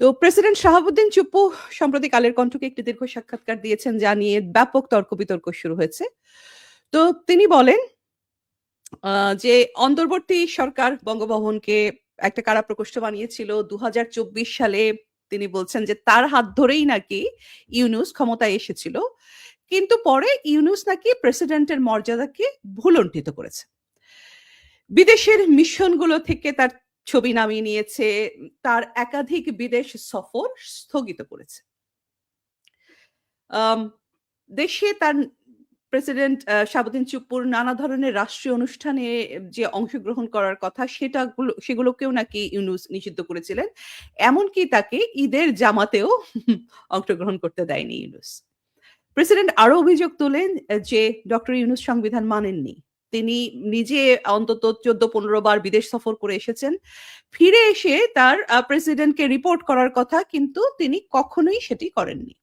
তো প্রেসিডেন্ট শাহাবুদ্দিন চুপ্পু সম্প্রতি কালের কণ্ঠকে একটি দীর্ঘ সাক্ষাৎকার দিয়েছেন, যা নিয়ে ব্যাপক তর্ক-বিতর্ক শুরু হয়েছে। তো তিনি বলেন আ যে অন্তর্বর্তী সরকার বঙ্গভবনকে একটা কারা প্রকোষ্ঠ বানিয়েছিল ২০২৪ সালে। তিনি বলছেন যে তার হাত ধরেই নাকি ইউনূস ক্ষমতায় এসেছিল। কিন্তু পরে ইউনূস নাকি প্রেসিডেন্টের মর্যাদাকে ভুলুণ্ঠিত করেছে। বিদেশের মিশনগুলো থেকে তার ছবি নামিয়ে নিয়েছে, তার একাধিক বিদেশ সফর স্থগিত করেছে। আম দেশে তার প্রেসিডেন্ট শাহাবুদ্দিন চুপ্পুর নানা ধরনের রাষ্ট্রীয় অনুষ্ঠানে যে অংশগ্রহণ করার কথা সেগুলোকেও নাকি ইউনূস নিষিদ্ধ করেছিলেন। এমনকি তাকে ঈদের জামাতেও অংশগ্রহণ করতে দেয়নি ইউনূস। প্রেসিডেন্ট আরো অভিযোগ তোলেন যে ডক্টর ইউনূস সংবিধান মানেননি। তিনি নিজে অন্তত ১৪-১৫ বার বিদেশ সফর করে এসেছেন। ফিরে এসে তার প্রেসিডেন্টকে রিপোর্ট করার কথা, কিন্তু তিনি কখনোই সেটি করেননি।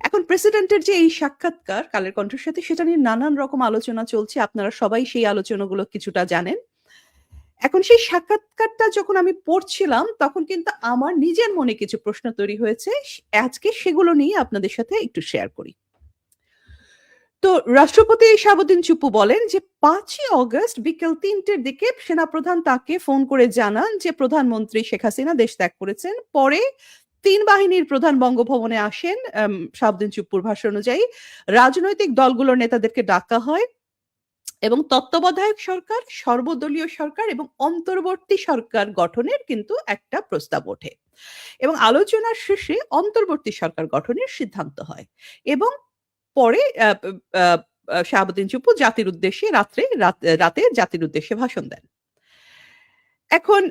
এখন প্রেসিডেন্টের যে এই সাক্ষাৎকার কালের কণ্ঠের সাথে, সেটা নিয়ে নানান রকম আলোচনা চলছে। আপনারা সবাই সেই আলোচনাগুলো কিছুটা জানেন। এখন সেই সাক্ষাৎকারটা যখন আমি পড়ছিলাম, তখন কিন্তু আমার নিজের মনে কিছু প্রশ্ন তৈরি হয়েছে। আজকে সেগুলো নিয়ে আপনাদের সাথে একটু শেয়ার করি। তো রাষ্ট্রপতি শাহাবুদ্দিন চুপ্পু বলেন যে ৫ই অগস্ট বিকেল ৩টের দিকে সেনাপ্রধান তাকে ফোন করে জানান যে প্রধানমন্ত্রী শেখ হাসিনা দেশ ত্যাগ করেছেন। পরে ৩ বাহিনীর প্রধান বঙ্গভবনে আসেন। শাহাবুদ্দিন চুপ্পুর ভাষ্য অনুযায়ী রাজনৈতিক দলগুলোর নেতাদেরকে ডাকা হয় এবং তত্ত্বাবধায়ক সরকার, সর্বদলীয় সরকার এবং অন্তর্বর্তী সরকার গঠনের কিন্তু একটা প্রস্তাব ওঠে এবং আলোচনার শেষে অন্তর্বর্তী সরকার গঠনের সিদ্ধান্ত হয় এবং পরে শাহাবুদ্দিন চুপ্পু জাতির উদ্দেশ্যে রাতে জাতির উদ্দেশ্যে ভাষণ দেন। এখন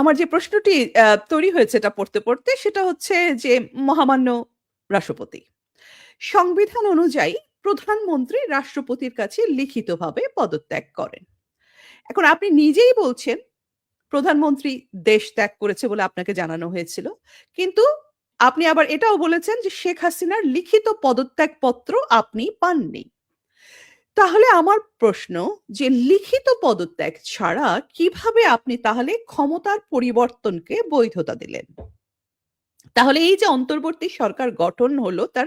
আমার যে প্রশ্নটি তৈরি হয়েছে এটা পড়তে সেটা হচ্ছে যে মহামান্য রাষ্ট্রপতি। সংবিধান অনুযায়ী প্রধানমন্ত্রী রাষ্ট্রপতির কাছে লিখিতভাবে পদত্যাগ করেন। এখন আপনি নিজেই বলছেন প্রধানমন্ত্রী দেশ ত্যাগ করেছে বলে আপনাকে জানানো হয়েছিল। কিন্তু আপনি আবার এটাও বলেছেন যে শেখ হাসিনার লিখিত পদত্যাগপত্র আপনি পাননি। তাহলে আমার প্রশ্ন যে লিখিত পদত্যাগ ছাড়া কিভাবে আপনি তাহলে ক্ষমতার পরিবর্তনকে বৈধতা দিলেন? তাহলে এই যে অন্তর্বর্তী সরকার গঠন হলো, তার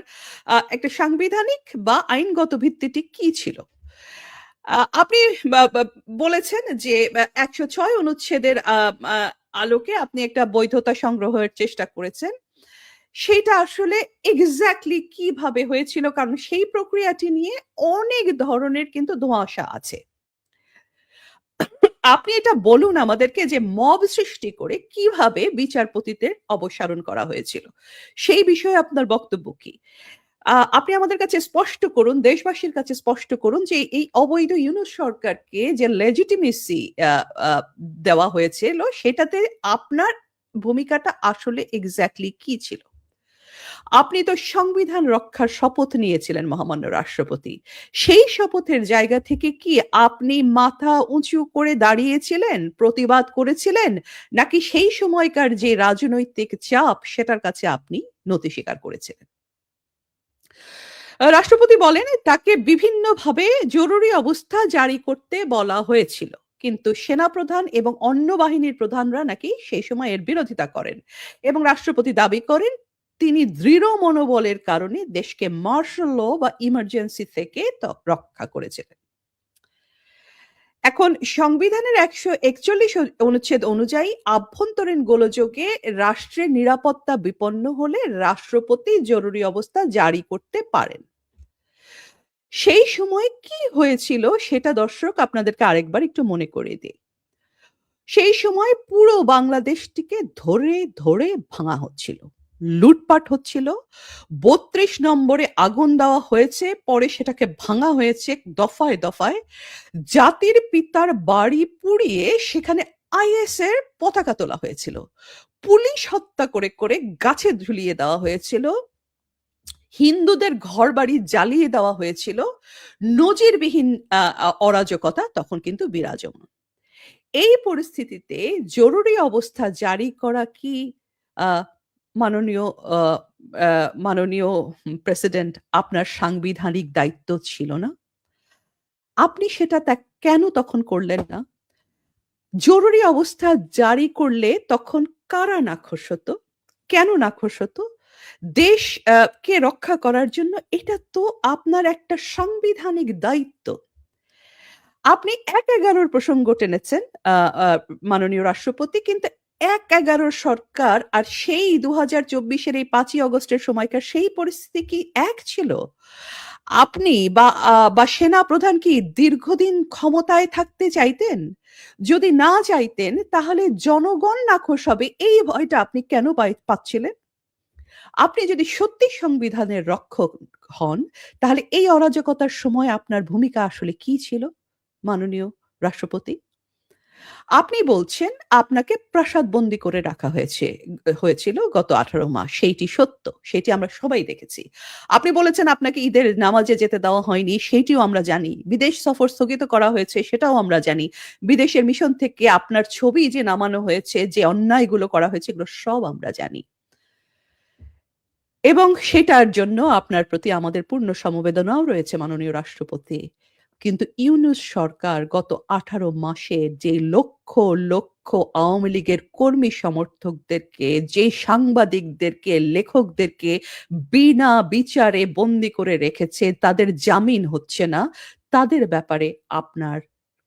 একটা সাংবিধানিক বা আইনগত ভিত্তিটি কি ছিল? আপনি বা বা বলেছেন যে ১০৬ অনুচ্ছেদের আ আ আলোকে আপনি একটা বৈধতা সংগ্রহের চেষ্টা করেছেন। সেইটা আসলে এক্সাক্টলি কিভাবে হয়েছিল? কারণ সেই প্রক্রিয়াটি নিয়ে অনেক ধরনের কিন্তু ধোঁয়াশা আছে। আপনি এটা বলুন আমাদেরকে যে মব সৃষ্টি করে কিভাবে বিচারপতিদের অপসারণ করা হয়েছিল? সেই বিষয়ে আপনার বক্তব্য কি? আপনি আমাদের কাছে স্পষ্ট করুন, দেশবাসীর কাছে স্পষ্ট করুন যে এই অবৈধ ইউনূস সরকারকে যে লেজিটিমেসি আ আ দেওয়া হয়েছিল, সেটাতে আপনার ভূমিকাটা আসলে এক্সাক্টলি কি ছিল? আপনি তো সংবিধান রক্ষার শপথ নিয়েছিলেন মহামান্য রাষ্ট্রপতি। সেই শপথের জায়গা থেকে কি আপনি মাথা উঁচু করে দাঁড়িয়েছিলেন, প্রতিবাদ করেছিলেন? নাকি সেই সময়কার যে রাজনৈতিক চাপ সেটার কাছে আপনি নতি স্বীকার করেছিলেন? রাষ্ট্রপতি বলেন তাকে বিভিন্নভাবে জরুরি অবস্থা জারি করতে বলা হয়েছিল। কিন্তু সেনাপ্রধান এবং অন্য বাহিনীর প্রধানরা নাকি সেই সময় এর বিরোধিতা করেন এবং রাষ্ট্রপতি দাবি করেন তিনি দৃঢ় মনোবলের কারণে দেশকে মার্শাল ল বা ইমার্জেন্সি থেকে রক্ষা করেছিলেন। এখন সংবিধানের ১৪১ অনুচ্ছেদ অনুযায়ী আভ্যন্তরীণ গোলযোগে রাষ্ট্রের নিরাপত্তা বিপন্ন হলে রাষ্ট্রপতি জরুরি অবস্থা জারি করতে পারেন। সেই সময় কি হয়েছিল সেটা দর্শক আপনাদেরকে আরেকবার একটু মনে করিয়ে দেই। সেই সময় পুরো বাংলাদেশটিকে ধরে ভাঙা হচ্ছিল। লুটপাট হচ্ছিল। ৩২ নম্বরে আগুন দেওয়া হয়েছে, পরে সেটাকে ভাঙা হয়েছে দফায়। জাতির পিতার বাড়ি পুড়িয়ে সেখানে আইএস এর পতাকা তোলা হয়েছিল। পুলিশ হত্যা করে গাছে ঝুলিয়ে দেওয়া হয়েছিল। হিন্দুদের ঘরবাড়ি জ্বালিয়ে দেওয়া হয়েছিল। নজিরবিহীন আ আ অরাজকতা তখন কিন্তু বিরাজমান। এই পরিস্থিতিতে জরুরি অবস্থা জারি করা কি আ মাননীয় আ আ মাননীয় প্রেসিডেন্ট আপনার সাংবিধানিক দায়িত্ব ছিল না? আপনি সেটা কেন তখন করলেন না? জরুরি অবস্থা জারি করলে তখন কারা নাখোশ হতো? কেন নাখোশ হতো? দেশ কে রক্ষা করার জন্য এটা তো আপনার একটা সাংবিধানিক দায়িত্ব। আপনি ১/১১ র প্রসঙ্গ টেনেছেন আ আ মাননীয় রাষ্ট্রপতি। কিন্তু ১/১১ সরকার আর সেই ২০২৪ এর এই ৫ই অগস্টের সময়কার সেই পরিস্থিতি কি এক ছিল? আপনি বা সেনাপ্রধান কি দীর্ঘদিন ক্ষমতায় থাকতে চাইতেন? যদি না চাইতেন তাহলে জনগণ নাখোশ হবে এই ভয়টা আপনি কেন পাচ্ছিলেন? আপনি যদি সত্যি সংবিধানের রক্ষক হন, তাহলে এই অরাজকতার সময় আপনার ভূমিকা আসলে কি ছিল, মাননীয় রাষ্ট্রপতি? আপনি বলছেন আপনাকে প্রাসাদবন্দী করে রাখা হয়েছিল গত ১৮ মাস। সেইটি সত্য। সেটি আমরা সবাই দেখেছি। আপনি বলেছেন আপনাকে ঈদের নামাজে যেতে দেওয়া হয়নি, সেইটিও আমরা জানি। বিদেশ সফর স্থগিত করা হয়েছে, সেটাও আমরা জানি। বিদেশের মিশন থেকে আপনার ছবি যে নামানো হয়েছে, যে অন্যায়গুলো করা হয়েছে, এগুলো সব আমরা জানি। এবং সেটার জন্য আপনার প্রতি আমাদের পূর্ণ সমবেদনাও রয়েছে মাননীয় রাষ্ট্রপতি। কিন্তু ইউনূস সরকার গত ১৮ মাসে যে লক্ষ, লক্ষ আওয়ামী লীগের কর্মী সমর্থকদেরকে, যে সাংবাদিকদেরকে, লেখকদেরকে বিনা বিচারে বন্দী করে রেখেছে, তাদের জামিন হচ্ছে না, তাদের ব্যাপারে আপনার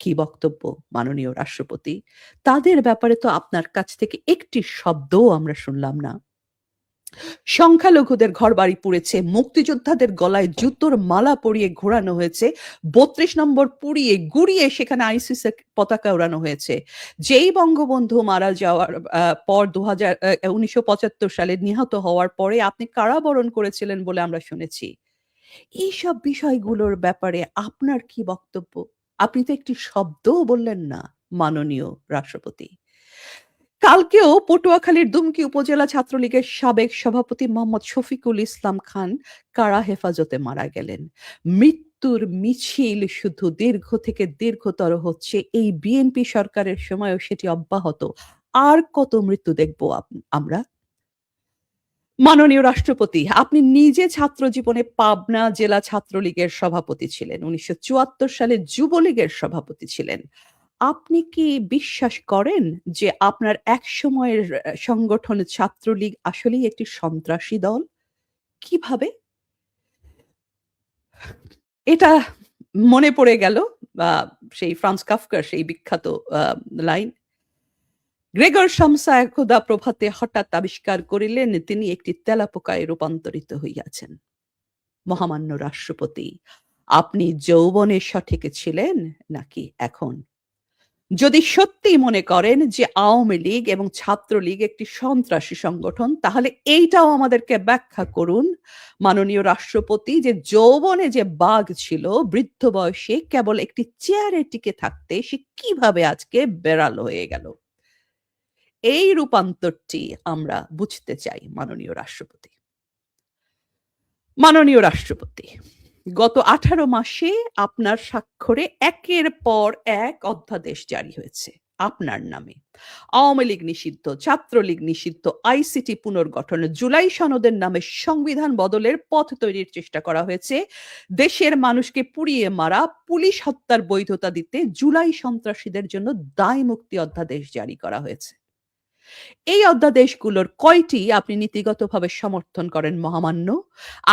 কি বক্তব্য মাননীয় রাষ্ট্রপতি? তাদের ব্যাপারে তো আপনার কাছ থেকে একটি শব্দও আমরা শুনলাম না। সংখ্যালঘুদের ঘরবাড়ি পুড়েছে, মুক্তিযোদ্ধাদের গলায় জুতোর মালা পরিয়ে ঘোরানো হয়েছে, ৩২ নম্বর পুড়িয়ে গুড়িয়ে সেখানে আইসিসের পতাকা উড়ানো হয়েছে। যেই বঙ্গবন্ধু মারা যাওয়ার পর ১৯৭৫ সালে নিহত হওয়ার পরে আপনি কারাবরণ করেছিলেন বলে আমরা শুনেছি। এইসব বিষয়গুলোর ব্যাপারে আপনার কি বক্তব্য? আপনি তো একটি শব্দও বললেন না, মাননীয় রাষ্ট্রপতি। কালকেও পটুয়াখালীর দুমকি উপজেলা ছাত্রলীগের সাবেক সভাপতি মোহাম্মদ শফিকুল ইসলাম খান কারা হেফাজতে মারা গেলেন। মৃত্যুর মিছিল শুধু দীর্ঘ থেকে দীর্ঘতর হচ্ছে। এই বিএনপি সরকারের সময়ও সেটি অব্যাহত। আর কত মৃত্যু দেখব আমরা? মাননীয় রাষ্ট্রপতি, আপনি নিজে ছাত্র জীবনে পাবনা জেলা ছাত্রলীগের সভাপতি ছিলেন। ১৯৭৪ সালে যুবলীগের সভাপতি ছিলেন। আপনি কি বিশ্বাস করেন যে আপনার একসময়ের সংগঠন ছাত্রলীগ আসলেই একটি সন্ত্রাসী দল? কিভাবে? এটা মনে পড়ে গেল আ সেই ফ্রান্স কাফকার সেই বিখ্যাত আ লাইন। গ্রেগর শামসা একদা প্রভাতে হঠাৎ আবিষ্কার করিলেন তিনি একটি তেলাপোকায় রূপান্তরিত হইয়াছেন। মহামান্য রাষ্ট্রপতি, আপনি যৌবনে সঠিক ছিলেন নাকি এখন? যদি সত্যিই মনে করেন যে আওয়ামী লীগ এবং ছাত্রলীগ একটি সন্ত্রাসী সংগঠন, তাহলে এইটাও আমাদেরকে ব্যাখ্যা করুন, মাননীয় রাষ্ট্রপতি, যে যৌবনে যে বাঘ ছিল, বৃদ্ধ বয়সে কেবল একটি চেয়ারে টিকে থাকতে সে কিভাবে আজকে বেড়াল হয়ে গেল? এই রূপান্তরটি আমরা বুঝতে চাই, মাননীয় রাষ্ট্রপতি। মাননীয় রাষ্ট্রপতি, গত ১৮ মাসে আপনার স্বাক্ষরে একের পর এক অধ্যাদেশ জারি হয়েছে আপনার নামে। আওয়ামী লীগ নিষিদ্ধ, ছাত্রলীগ নিষিদ্ধ, আইসিটি পুনর্গঠন, জুলাই সনদের নামে সংবিধান বদলের পথ তৈরির চেষ্টা করা হয়েছে। দেশের মানুষকে পুড়িয়ে মারা, পুলিশ হত্যার বৈধতা দিতে জুলাই সন্ত্রাসীদের জন্য দায় মুক্তি অধ্যাদেশ জারি করা হয়েছে। এই অধ্যাদেশগুলোর কয়টি আপনি নীতিগতভাবে সমর্থন করেন মহামান্য?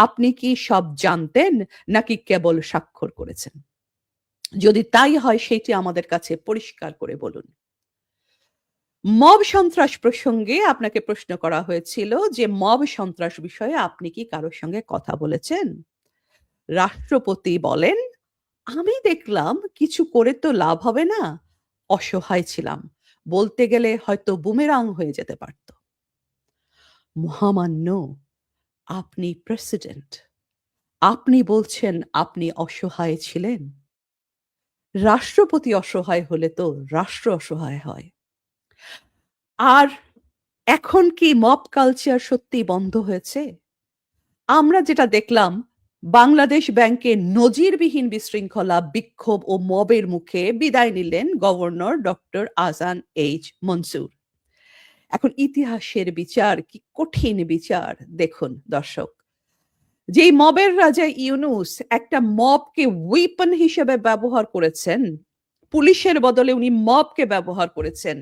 আপনি কি সব জানতেন নাকি কেবল স্বাক্ষর করেছেন? যদি তাই হয় সেটি আমাদের কাছে পরিষ্কার করে বলুন। মব সন্ত্রাস প্রসঙ্গে আপনাকে প্রশ্ন করা হয়েছিল যে মব সন্ত্রাস বিষয়ে আপনি কি কারো সঙ্গে কথা বলেছেন? রাষ্ট্রপতি বলেন, আমি দেখলাম কিছু করে তো লাভ হবে না। অসহায় ছিলাম। বলতে গেলে হয়তো বুমেরাং হয়ে যেতে পারত। মহামান্য, আপনি প্রেসিডেন্ট। আপনি বলছেন আপনি অসহায় ছিলেন? রাষ্ট্রপতি অসহায় হলে তো রাষ্ট্র অসহায় হয়। আর এখন কি মব কালচার সত্যিই বন্ধ হয়েছে? আমরা যেটা দেখলাম, বাংলাদেশ ব্যাংকে নজিরবিহীন বিশৃঙ্খলা, বিক্ষোভ ও মবের মুখে বিদায় নিলেন governor doctor Ahsan H Mansur. এখন ইতিহাসের বিচার কি কঠিন বিচার দেখুন দর্শক। যেই মবের রাজা ইউনূস একটা মবকে ওয়েপন হিসেবে ব্যবহার করেছেন, পুলিশের বদলে উনি মবকে ব্যবহার করেছেন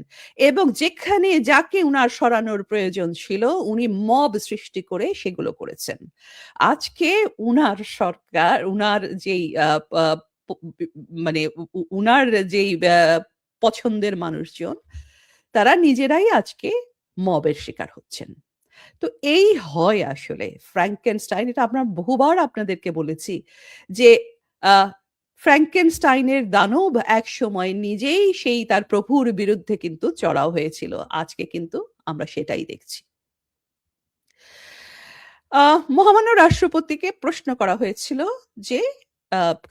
এবং যেখানে যাকে উনার সরানোর প্রয়োজন ছিল উনি মব সৃষ্টি করে সেগুলো করেছেন। আজকে উনার সরকার, উনার যেই মানে উনার যেই পছন্দের মানুষজন, তারা নিজেরাই আজকে মবের শিকার হচ্ছেন। তো এই হয় আসলে ফ্র্যাঙ্কেনস্টাইন, এটা আমরা বহুবার আপনাদেরকে বলেছি যে ফ্র্যাঙ্কেনস্টাইনের দানব এক সময় নিজেই সেই তার প্রভুর বিরুদ্ধে কিন্তু চড়াও হয়েছিল। আজকে কিন্তু আমরা সেটাই দেখছি। মহামান্য রাষ্ট্রপতিকে প্রশ্ন করা হয়েছিল যে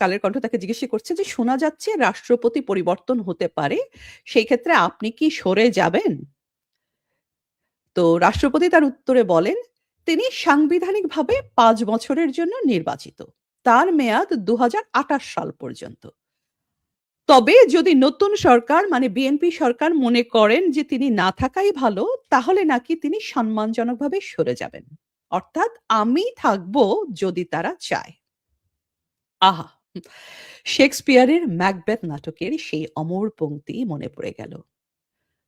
কালের কণ্ঠ তাকে জিজ্ঞেস করছে যে শোনা যাচ্ছে রাষ্ট্রপতি পরিবর্তন হতে পারে, সেই ক্ষেত্রে আপনি কি সরে যাবেন? তো রাষ্ট্রপতি তার উত্তরে বলেন তিনি সাংবিধানিকভাবে ৫ বছরের জন্য নির্বাচিত। তার মেয়াদ ২০২৮ সাল পর্যন্ত। তবে যদি নতুন সরকার মানে বিএনপি সরকার মনে করেন যে তিনি না থাকাই ভালো, তাহলে নাকি তিনি সম্মানজনকভাবে সরে যাবেন। অর্থাৎ আমি থাকবো যদি তারা চায়। আহা! শেক্সপিয়ারের ম্যাকবেথ নাটকের সেই অমর পংক্তি মনে পড়ে গেল।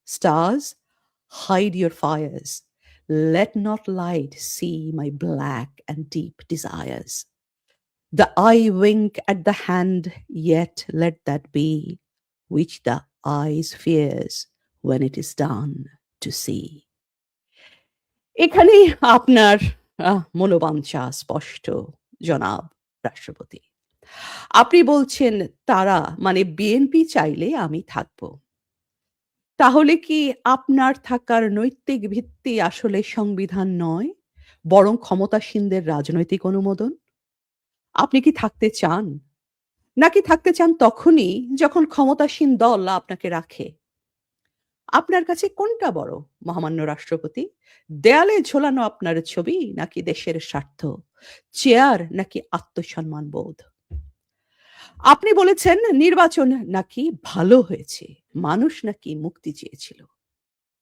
Stars, hide your fires. Let not light see my black and deep desires. The eye wink at the hand, yet let that be which the eyes fears when it is done to see. এখানেই আপনার মনোবাঞ্ছা স্পষ্ট, জনাব রাষ্ট্রপতি। আপনি বলছেন তারা মানে বিএনপি চাইলে আমি থাকবো। তাহলে কি আপনার থাকার নৈতিক ভিত্তি আসলে সংবিধান নয়, বরং ক্ষমতাসীনদের রাজনৈতিক অনুমোদন? আপনি কি থাকতে চান? নাকি থাকতে চান তখনই যখন ক্ষমতাসীন দল আপনাকে রাখে? আপনার কাছে কোনটা বড়, মহামান্য রাষ্ট্রপতি? দেয়ালে ঝোলানো আপনার ছবি নাকি দেশের স্বার্থ? চেয়ার নাকি আত্মসম্মান বোধ? আপনি বলেছেন নির্বাচন নাকি ভালো হয়েছে, মানুষ নাকি মুক্তি চেয়েছিল।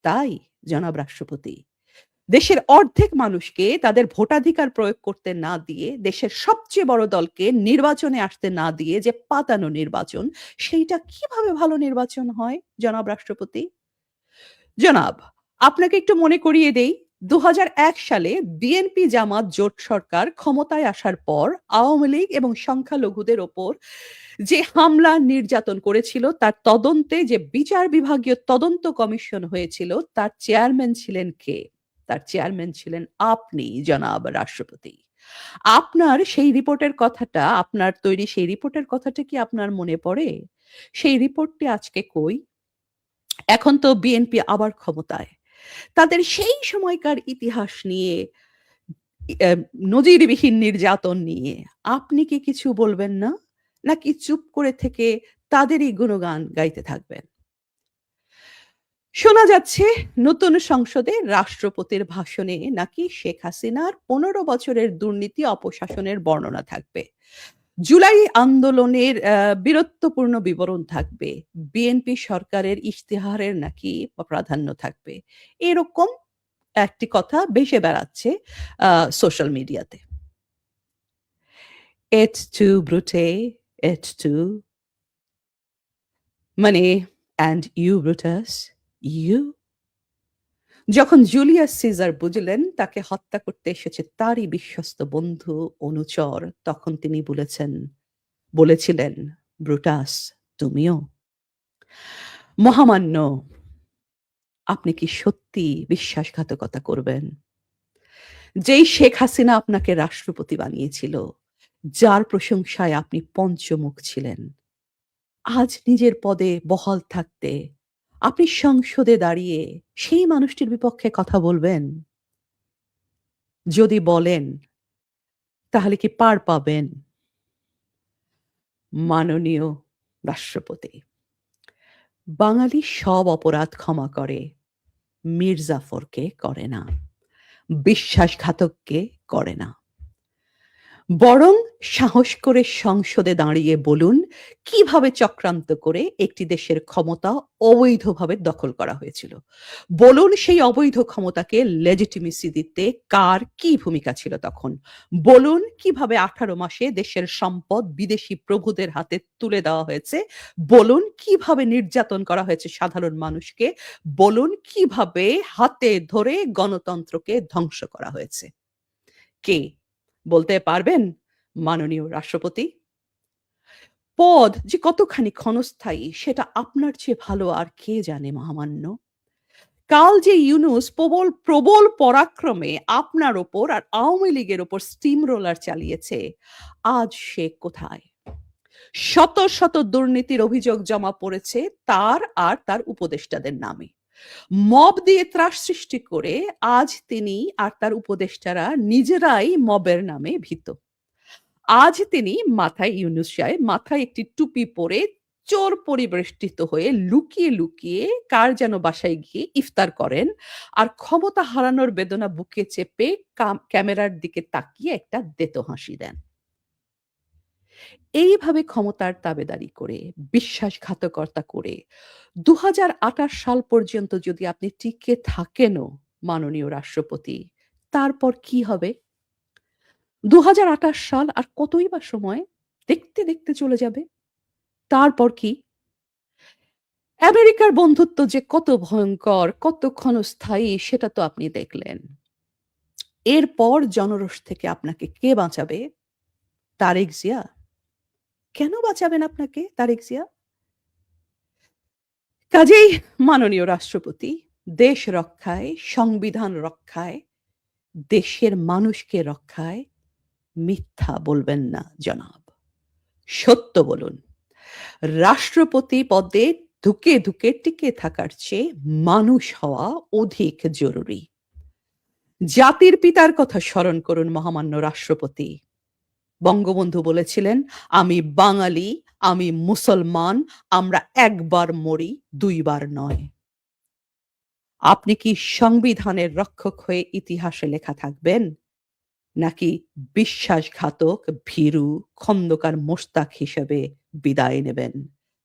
তাই জনাব রাষ্ট্রপতি, দেশের অর্ধেক মানুষকে তাদের ভোটাধিকার প্রয়োগ করতে না দিয়ে, দেশের সবচেয়ে বড় দলকে নির্বাচনে আসতে না দিয়ে যে পাতানো নির্বাচন, সেইটা কিভাবে ভালো নির্বাচন হয় জনাব রাষ্ট্রপতি? জনাব, আপনাকে একটু মনে করিয়ে দেই, ২০০১ সালে বিএনপি জামাত জোট সরকার ক্ষমতায় আসার পর আওয়ামী লীগ এবং সংখ্যালঘুদের ওপর যে হামলা নির্যাতন করেছিল তার তদন্তে যে বিচার বিভাগীয় তদন্ত কমিশন হয়েছিল তার চেয়ারম্যান ছিলেন কে? তার চেয়ারম্যান ছিলেন আপনি জনাব রাষ্ট্রপতি। আপনার সেই রিপোর্টের কথাটা, আপনার তৈরি সেই রিপোর্টের কথাটা কি আপনার মনে পড়ে? সেই রিপোর্টটি আজকে কই? এখন তো বিএনপি আবার ক্ষমতায়। তাদের সেই সময়কার ইতিহাস নিয়ে, নজিরবিহীন নির্যাতন নিয়ে আপনি কি কিছু বলবেন না? নাকি চুপ করে থেকে তাদেরই গুণগান গাইতে থাকবেন? শোনা যাচ্ছে নতুন সংসদে রাষ্ট্রপতির ভাষণে নাকি শেখ হাসিনার ১৫ বছরের দুর্নীতি অপশাসনের বর্ণনা থাকবে। জুলাই আন্দোলনের বীরত্বপূর্ণ বিবরণ থাকবে। বিএনপি সরকারের ইশতেহারের নাকি প্রাধান্য থাকবে। এরকম একটি কথা ভেসে বেড়াচ্ছে সোশ্যাল মিডিয়াতে। Et tu Brute, et tu মানে and you Brutus, you? যখন জুলিয়াস সিজার বুঝলেন তাকে হত্যা করতে এসেছে তারই বিশ্বস্ত বন্ধু, অনুচর, তখন তিনি বলেছিলেন, ব্রুটাস তুমিও? মহামান্য, আপনি কি সত্যি বিশ্বাসঘাতকতা করবেন? যেই শেখ হাসিনা আপনাকে রাষ্ট্রপতি বানিয়েছিল, যার প্রশংসায় আপনি পঞ্চমুখ ছিলেন, আজ নিজের পদে বহাল থাকতে আপনি সংসদে দাঁড়িয়ে সেই মানুষটির বিপক্ষে কথা বলবেন? যদি বলেন তাহলে কি পার পাবেন? মাননীয় রাষ্ট্রপতি, বাঙালি সব অপরাধ ক্ষমা করে, মীর জাফরকে করে না, বিশ্বাসঘাতককে করে না। বরং সাহস করে সংসদে দাঁড়িয়ে বলুন কিভাবে চক্রান্ত করে একটি দেশের ক্ষমতা অবৈধভাবে দখল করা হয়েছিল। বলুন সেই অবৈধ ক্ষমতাকে লেজিটিমেসি দিতে কার কি ভূমিকা ছিল তখন। বলুন কিভাবে 18 মাসে দেশের সম্পদ বিদেশি প্রভুদের হাতে তুলে দেওয়া হয়েছে। বলুন কিভাবে নির্যাতন করা হয়েছে সাধারণ মানুষকে। বলুন কিভাবে হাতে ধরে গণতন্ত্রকে ধ্বংস করা হয়েছে। কে বলতে পারবেন? মাননীয় রাষ্ট্রপতি। পদ যে কতখানি ক্ষণস্থায়ী সেটা আপনার চেয়ে ভালো আর কে জানে মহামান্য। কাল যে ইউনূস প্রবল প্রবল পরাক্রমে আপনার ওপর আর আওয়ামী লীগের ওপর স্টিম রোলার চালিয়েছে, আজ সে কোথায়? শত শত দুর্নীতির অভিযোগ জমা পড়েছে তার আর তার উপদেষ্টাদের নামে। মব দিয়ে ত্রাস সৃষ্টি করে আজ তিনি আর তার উপদেষ্টারা নিজেরাই মবের নামে ভীত। আজ তিনি মাথায় ইউনূস সাহেব মাথায় একটি টুপি পরে চোর পরিবেষ্টিত হয়ে লুকিয়ে লুকিয়ে কার যেন বাসায় গিয়ে ইফতার করেন আর ক্ষমতা হারানোর বেদনা বুকে চেপে ক্যামেরার দিকে তাকিয়ে একটা দেতো হাসি দেন। এইভাবে ক্ষমতার তাবেদারি করে বিশ্বাসঘাতকতা করে ২০২৮ সাল পর্যন্ত যদি আপনি টিকে থাকেনও মাননীয় রাষ্ট্রপতি, তারপর কি হবে? ২০২৮ সাল আর কতই বা সময়? দেখতে দেখতে চলে যাবে। তারপর কি? আমেরিকার বন্ধুত্ব যে কত ভয়ঙ্কর, কত ক্ষণস্থায়ী সেটা তো আপনি দেখলেন। এরপর জনরোষ থেকে আপনাকে কে বাঁচাবে? তারেক জিয়া। কেন বাঁচাবেন আপনাকে তারেক জিয়া? কাজেই মাননীয় রাষ্ট্রপতি, দেশ রক্ষায়, সংবিধান রক্ষায়, দেশের মানুষকে রক্ষায় মিথ্যা বলবেন না জনাব। সত্য বলুন। রাষ্ট্রপতি পদে ধুকে ধুকে টিকে থাকার চেয়ে মানুষ হওয়া অধিক জরুরি। জাতির পিতার কথা স্মরণ করুন মহামান্য রাষ্ট্রপতি। বঙ্গবন্ধু বলেছিলেন, আমি বাঙালি, আমি মুসলমান, আমরা একবার মরি, দুইবার নয়। আপনি কি সংবিধানের রক্ষক হয়ে ইতিহাসে লেখা থাকবেন? নাকি বিশ্বাসঘাতক, ভীরু, খন্দকার মোশতাক হিসেবে বিদায় নেবেন?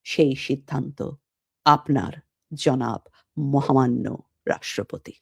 সেই সিদ্ধান্ত আপনার জনাব মহামান্য রাষ্ট্রপতি।